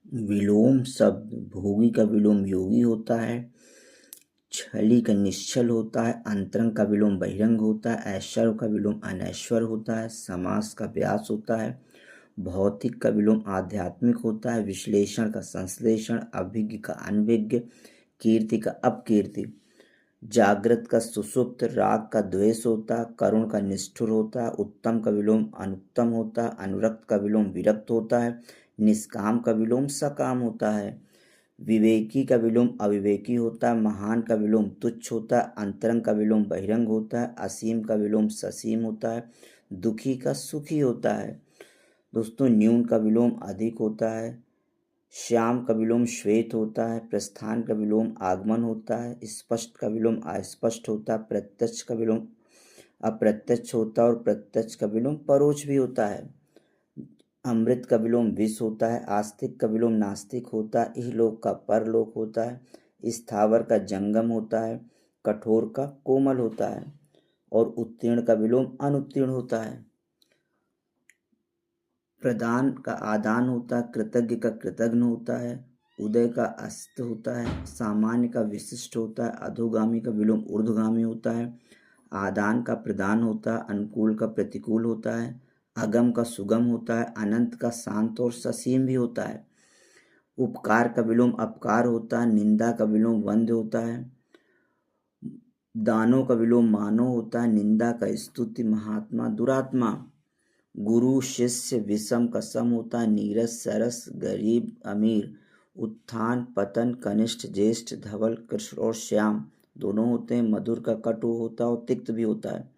विलोम शब्द भोगी का विलोम योगी होता है, छली का निश्चल होता है, अंतरंग का विलोम बहिरंग होता है, ऐश्वर्य का विलोम अनैश्वर होता है, समास का व्यास होता है, भौतिक का विलोम आध्यात्मिक होता है, विश्लेषण का संश्लेषण, अभिज्ञ का अनभिज्ञ, कीर्ति का अपकीर्ति, जागृत का सुषुप्त, राग का द्वेष होता है, करुण का निष्ठुर होता है, उत्तम का विलोम अनुत्तम होता है, अनुरक्त का विलोम विरक्त होता है, निष्काम का विलोम सकाम होता है, विवेकी का विलोम अविवेकी होता है, महान का विलोम तुच्छ होता है, अंतरंग का विलोम बहिरंग होता है, असीम का विलोम ससीम होता है, दुखी का सुखी होता है। दोस्तों, न्यून का विलोम अधिक होता है, श्याम का विलोम श्वेत होता है, प्रस्थान का विलोम आगमन होता है, स्पष्ट का विलोम अस्पष्ट होता है, प्रत्यक्ष का विलोम अप्रत्यक्ष होता है और प्रत्यक्ष का विलोम परोक्ष भी होता है। अमृत का विलोम विष होता है, आस्तिक का विलोम नास्तिक होता है, इहलोक का परलोक होता है, स्थावर का जंगम होता है, कठोर का कोमल होता है और उत्तीर्ण का विलोम अनुत्तीर्ण होता है। प्रदान का आदान होता है, कृतज्ञ का कृतघ्न होता है, उदय का अस्त होता है, सामान्य का विशिष्ट होता है, अधोगामी का विलोम ऊर्ध्वगामी होता है, आदान का प्रदान होता है, अनुकूल का प्रतिकूल होता है, अगम का सुगम होता है, अनंत का शांत और ससीम भी होता है, उपकार का विलोम अपकार होता है, निंदा का विलोम वंद्य होता है, दानों का विलोम मानव होता है, निंदा का स्तुति महात्मा दुरात्मा, गुरु शिष्य विषम का सम होता है, नीरस सरस गरीब अमीर, उत्थान पतन कनिष्ठ ज्येष्ठ धवल कृष्ण और श्याम दोनों होते हैं, मधुर का कटु होता है और तिक्त भी होता है,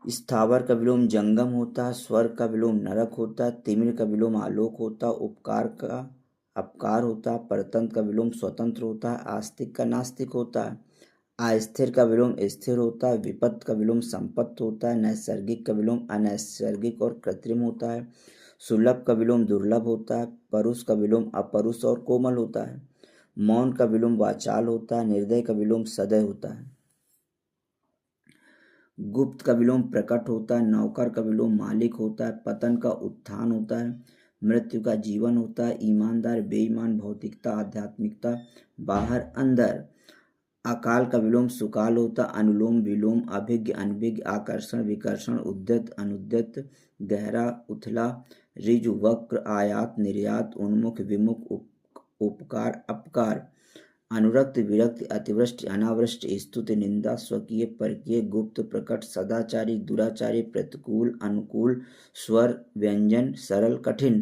स्थावर का विलोम जंगम होता है, स्वर्ग का विलोम नरक होता है, तिमिर का विलोम आलोक होता है, उपकार का अपकार होता है, परतंत्र का विलोम स्वतंत्र होता है, आस्तिक का नास्तिक होता है, अस्थिर का विलोम स्थिर होता है, विपत्त का विलोम संपत्त होता है, नैसर्गिक का विलोम अनैसर्गिक और कृत्रिम होता है, सुलभ का विलोम दुर्लभ होता है, परुष का विलोम अपरुष और कोमल होता है, मौन का विलोम वाचाल होता है, निर्दय का विलोम सदय होता है, गुप्त का विलोम प्रकट होता है, नौकर का विलोम मालिक होता है, पतन का उत्थान होता है, मृत्यु का जीवन होता है, ईमानदार बेईमान, भौतिकता आध्यात्मिकता, बाहर अंदर, अकाल का विलोम सुकाल होता, अनुलोम विलोम, अभिज्ञ अनभिज्ञ, आकर्षण विकर्षण, उद्यत अनुद्यत, गहरा उथला, ऋजु वक्र, आयात निर्यात, उन्मुख विमुख, उपकार अपकार, अनुरक्त विरक्त, अतिवृष्टि अनावृष्टि, स्तुति निंदा, स्वकीय परकीय, गुप्त प्रकट, सदाचारी दुराचारी, प्रतिकूल अनुकूल, स्वर व्यंजन सरल कठिन।